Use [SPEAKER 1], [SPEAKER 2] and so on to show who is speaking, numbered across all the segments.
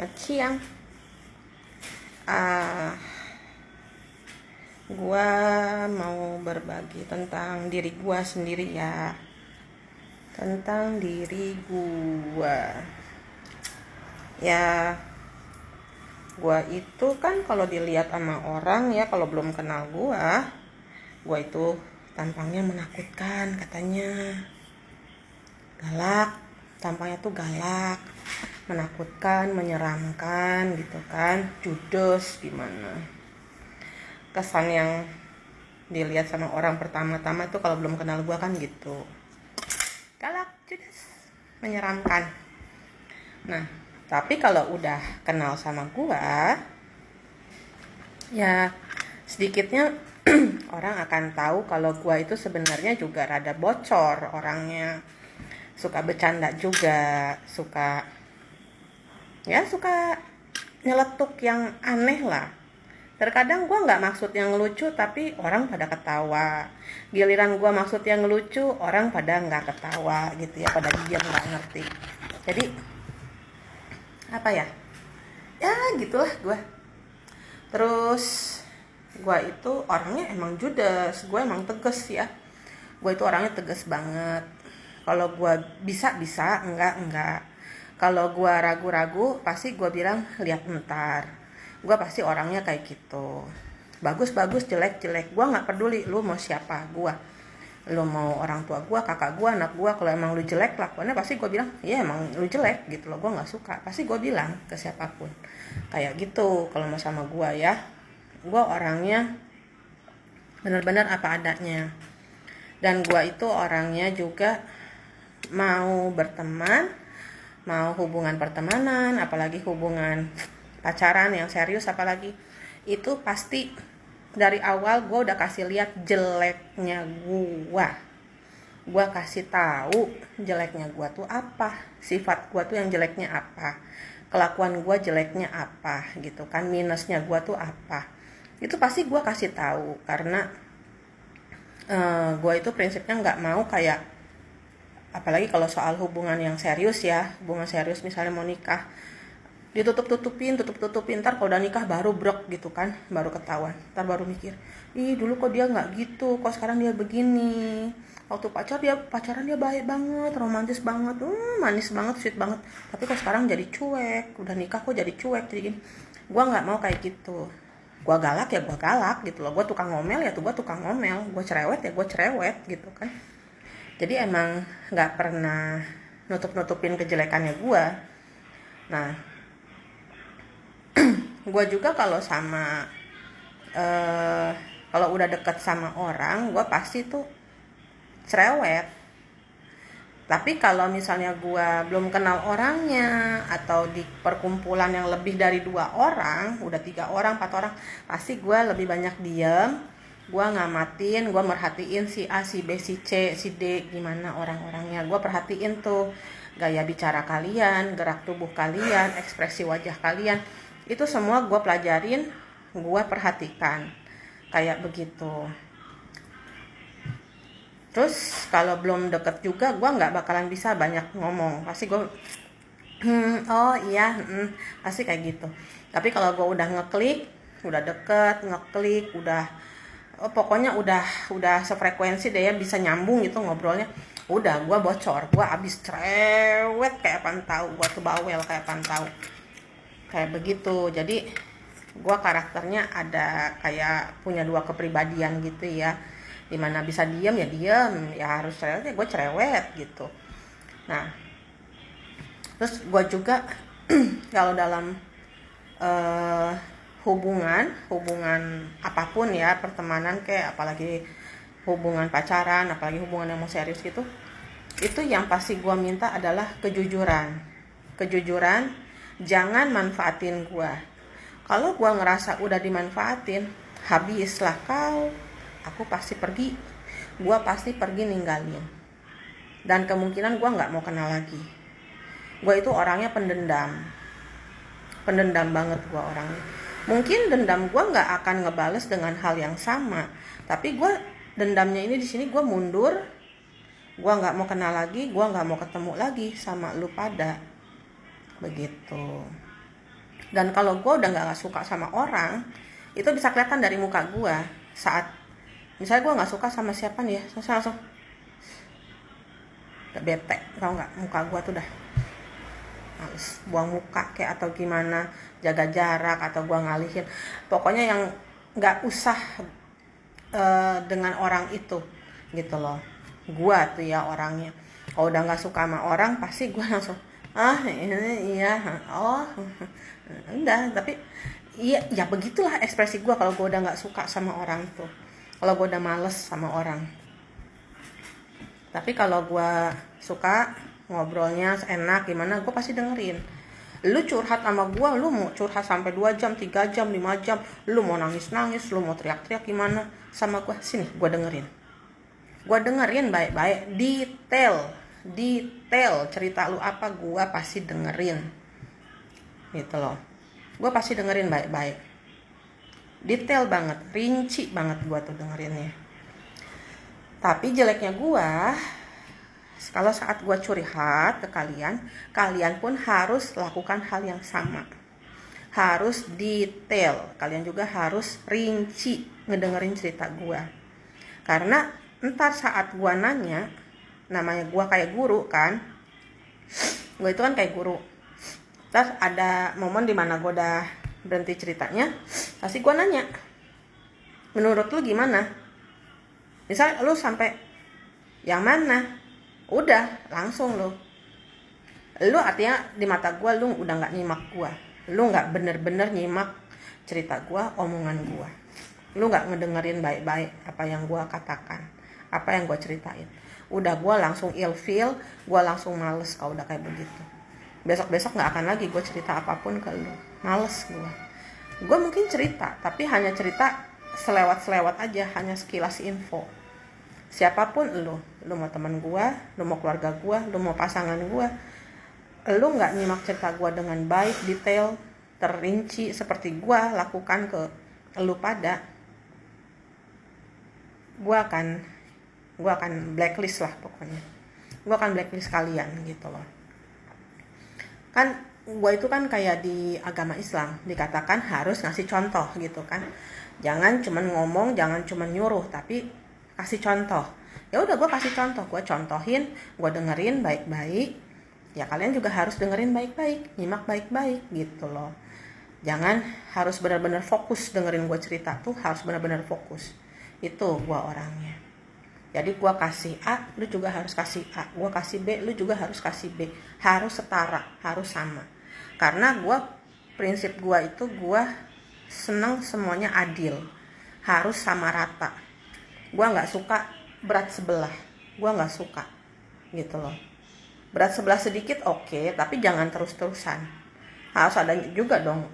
[SPEAKER 1] Selamat siang. Ah, gua mau berbagi tentang diri gua sendiri ya. Tentang diri gua. Ya, gua itu kan kalau dilihat sama orang ya, kalau belum kenal gua itu tampangnya menakutkan katanya. Galak, tampangnya tuh galak, menakutkan, menyeramkan gitu kan, judes gimana. Kesan yang dilihat sama orang pertama-tama tuh kalau belum kenal gua kan gitu. Galak, judes, menyeramkan. Nah, tapi kalau udah kenal sama gua, ya sedikitnya orang akan tahu kalau gua itu sebenarnya juga rada bocor orangnya. Suka bercanda juga, suka nyeletuk yang aneh lah. Terkadang gue nggak maksud yang lucu tapi orang pada ketawa. Giliran gue maksud yang lucu orang pada nggak ketawa gitu ya, pada diam nggak ngerti. Jadi apa ya? Ya gitulah gue. Terus gue itu orangnya emang judes, gue emang tegas ya. Gue itu orangnya tegas banget. Kalau gue bisa, enggak. Kalau gue ragu-ragu, pasti gue bilang lihat ntar. Gue pasti orangnya kayak gitu. Bagus, jelek. Gue nggak peduli lu mau siapa gue. Lu mau orang tua gue, kakak gue, anak gue. Kalau emang lu jelek lakuannya pasti gue bilang, ya emang lu jelek gitu loh. Gue nggak suka. Pasti gue bilang ke siapapun. Kayak gitu kalau mau sama gue ya. Gue orangnya benar-benar apa adanya. Dan gue itu orangnya juga mau berteman, mau hubungan pertemanan, apalagi hubungan pacaran yang serius, apalagi itu pasti dari awal gue udah kasih lihat jeleknya gue kasih tahu jeleknya gue tuh apa, sifat gue tuh yang jeleknya apa, kelakuan gue jeleknya apa gitu kan, minusnya gue tuh apa, itu pasti gue kasih tahu. Karena gue itu prinsipnya nggak mau kayak, apalagi kalau soal hubungan yang serius ya, hubungan serius misalnya mau nikah, ditutup-tutupin, ntar kalau udah nikah baru brok gitu kan, baru ketahuan, ntar baru mikir, ih dulu kok dia nggak gitu, kok sekarang dia begini, waktu pacaran dia baik banget, romantis banget, manis banget, sweet banget, tapi kok sekarang jadi cuek, udah nikah kok jadi cuek, jadi gini. Gue nggak mau kayak gitu. Gue galak ya gue galak gitu loh, gue tukang ngomel ya tuh gue tukang ngomel, gue cerewet ya gue cerewet gitu kan. Jadi emang nggak pernah nutup-nutupin kejelekannya gue. Nah, gue juga kalau sama kalau udah deket sama orang, gue pasti tuh cerewet. Tapi kalau misalnya gue belum kenal orangnya, atau di perkumpulan yang lebih dari 2 orang, udah 3 orang, 4 orang, pasti gue lebih banyak diem. Gue ngamatin, gue merhatiin si A, si B, si C, si D, gimana orang-orangnya. Gue perhatiin tuh gaya bicara kalian, gerak tubuh kalian, ekspresi wajah kalian. Itu semua gue pelajarin, gue perhatikan. Kayak begitu. Terus kalau belum deket juga gue nggak bakalan bisa banyak ngomong. Pasti gue oh iya, pasti kayak gitu. Tapi kalau gue udah ngeklik, udah deket, ngeklik, pokoknya udah sefrekuensi deh ya, bisa nyambung gitu ngobrolnya. Udah gue bocor, gue abis cerewet kayak apaan tahu, gue tuh bawel kayak apaan tahu. Kayak begitu. Jadi gue karakternya ada kayak punya 2 kepribadian gitu ya. Dimana bisa diem, ya harus cerewet ya gue cerewet gitu. Nah, terus gue juga kalau dalam hubungan apapun ya, pertemanan kayak, apalagi hubungan pacaran, apalagi hubungan yang mau serius gitu, itu yang pasti gue minta adalah kejujuran. Jangan manfaatin gue. Kalau gue ngerasa udah dimanfaatin, habislah kau, aku pasti pergi. Gue pasti pergi ninggalin. Dan kemungkinan gue gak mau kenal lagi. Gue itu orangnya pendendam banget gue orangnya. Mungkin dendam gue gak akan ngebales dengan hal yang sama, tapi gue dendamnya ini di sini gue mundur. Gue gak mau kenal lagi, gue gak mau ketemu lagi sama lu pada. Begitu. Dan kalau gue udah nggak suka sama orang, itu bisa kelihatan dari muka gue. Saat misalnya gue nggak suka sama siapa nih ya, saya langsung udah bete, tau nggak, muka gue tuh udah males, buang muka kayak atau gimana, jaga jarak atau gue ngalihin. Pokoknya yang nggak usah dengan orang itu gitu loh. Gue tuh ya orangnya, kalau udah nggak suka sama orang pasti gue langsung iya udah. Tapi iya ya begitulah ekspresi gue kalau gue udah nggak suka sama orang tuh, kalau gue udah males sama orang. Tapi kalau gue suka, ngobrolnya enak gimana, gue pasti dengerin. Lu curhat sama gue, lu mau curhat sampai 2 jam, 3 jam, 5 jam, lu mau nangis-nangis, lu mau teriak-teriak gimana sama gue, sini gue dengerin. Gue dengerin baik-baik, detail cerita lu apa, gue pasti dengerin gitu loh. Gue pasti dengerin baik-baik, detail banget, rinci banget gue tuh dengerinnya. Tapi jeleknya gue, kalau saat gue curhat ke kalian, kalian pun harus lakukan hal yang sama. Harus detail, kalian juga harus rinci ngedengerin cerita gue. Karena entar saat gue nanya, namanya gue kayak guru kan, gue itu kan kayak guru. Terus ada momen dimana gue udah berhenti ceritanya, pasti gue nanya, menurut lu gimana? Misal lu sampai yang mana? Udah langsung lu artinya di mata gue lu udah nggak nyimak gue, lu nggak bener-bener nyimak cerita gue, omongan gue, lu nggak ngedengerin baik-baik apa yang gue katakan, apa yang gue ceritain. Udah gue langsung ilfeel, gue langsung males kalau udah kayak begitu. Besok-besok nggak akan lagi gue cerita apapun ke lu, males gue mungkin cerita tapi hanya cerita selewat-selewat aja, hanya sekilas info. Siapapun lu mau teman gue, lu mau keluarga gue, lu mau pasangan gue, lu nggak nyimak cerita gue dengan baik, detail, terinci seperti gue lakukan ke lu pada, gue akan blacklist lah pokoknya. Gue akan blacklist kalian gitu loh. Kan gue itu kan kayak di agama Islam dikatakan harus ngasih contoh gitu kan. Jangan cuman ngomong, jangan cuman nyuruh, tapi kasih contoh. Ya udah gue kasih contoh, gue contohin, gue dengerin baik-baik. Ya kalian juga harus dengerin baik-baik, nyimak baik-baik gitu loh. Jangan harus benar-benar fokus dengerin gue cerita tuh, harus benar-benar fokus. Itu gue orangnya. Jadi gue kasih A, lu juga harus kasih A. Gue kasih B, lu juga harus kasih B. Harus setara, harus sama. Karena prinsip gue itu gue seneng semuanya adil. Harus sama rata. Gue gak suka berat sebelah. Gue gak suka gitu loh. Berat sebelah sedikit oke, tapi jangan terus-terusan. Harus ada juga dong,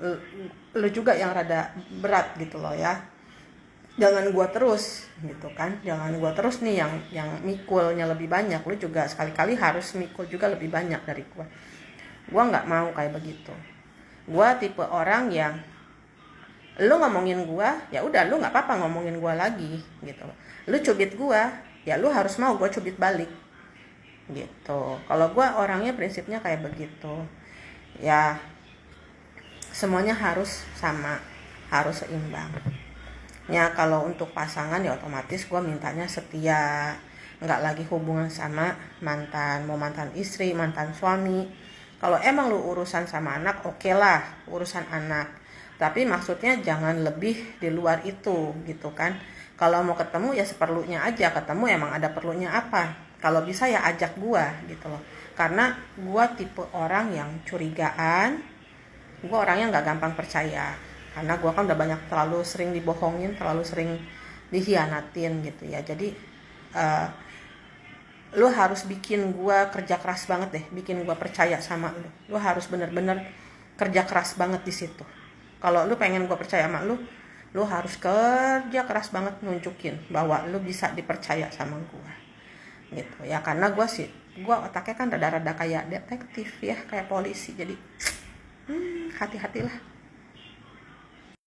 [SPEAKER 1] lu juga yang rada berat gitu loh ya. Jangan gue terus gitu kan, jangan gue terus nih yang mikulnya lebih banyak. Lu juga sekali-kali harus mikul juga lebih banyak dari gue. Gue nggak mau kayak begitu. Gue tipe orang yang lu ngomongin gue, ya udah lu nggak apa-apa ngomongin gue lagi gitu. Lu cubit gue, ya lu harus mau gue cubit balik gitu. Kalau gue orangnya prinsipnya kayak begitu. Ya semuanya harus sama, harus seimbang. Ya kalau untuk pasangan ya otomatis gue mintanya setia, nggak lagi hubungan sama mantan, mau mantan istri, mantan suami. Kalau emang lu urusan sama anak, oke lah urusan anak, tapi maksudnya jangan lebih di luar itu gitu kan. Kalau mau ketemu ya seperlunya aja ketemu, emang ada perlunya apa. Kalau bisa ya ajak gue gitu loh. Karena gue tipe orang yang curigaan, gue orangnya nggak gampang percaya. Karena gue kan udah terlalu sering dibohongin, terlalu sering dihianatin gitu ya. Jadi lu harus bikin gue kerja keras banget deh, bikin gue percaya sama lu. Lu harus bener-bener kerja keras banget di situ. Kalau lu pengen gue percaya sama lu harus kerja keras banget nunjukin bahwa lu bisa dipercaya sama gue gitu ya. Karena gue otaknya kan rada-rada kayak detektif ya, kayak polisi. Jadi hati-hatilah.